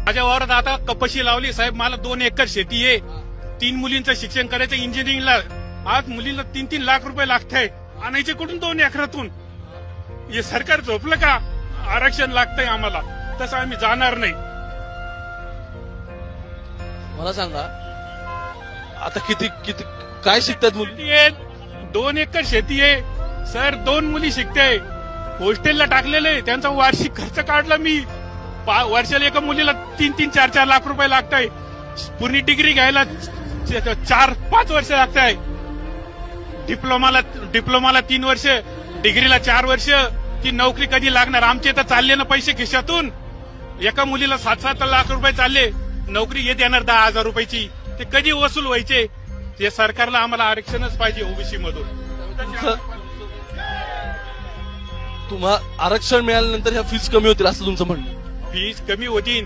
माझ्या वावरात आता कपाशी लावली साहेब. मला 2 एकर शेती आहे. 3 मुलींचं शिक्षण करायचं इंजिनिअरिंगला. आज मुलीला 3-3 लाख रुपये लागताय. आणायचे कुठून 2 एकरातून? हे सरकार झोपलं का? आरक्षण लागतंय आम्हाला, तसं आम्ही जाणार नाही. मला सांगा आता किती किती काय शिकतात मुली? शेती आहे, 2 एकर शेती आहे सर. 2 मुली शिकते. हॉस्टेलला टाकलेले, त्यांचा वार्षिक खर्च काढला मी. वर्षाला एका मुलीला 3-3, 4-4 लाख रुपये लागताय. पूर्ण डिग्री घ्यायला 4-5 वर्ष लागताय. डिप्लोमाला 3 वर्ष, डिग्रीला 4 वर्ष. ती नोकरी कधी लागणार? आमचे तर चालले ना पैसे खिशातून. एका मुलीला 7-7 लाख रुपये चालले. नोकरी हे देणार 10,000 रुपयाची. ते कधी वसूल व्हायचे? ते सरकारला आम्हाला आरक्षणच पाहिजे ओबीसी मधून. तुम्हाला आरक्षण मिळाल्यानंतर ह्या फीस कमी होतील असं तुमचं म्हणणं? फीस कमी होतील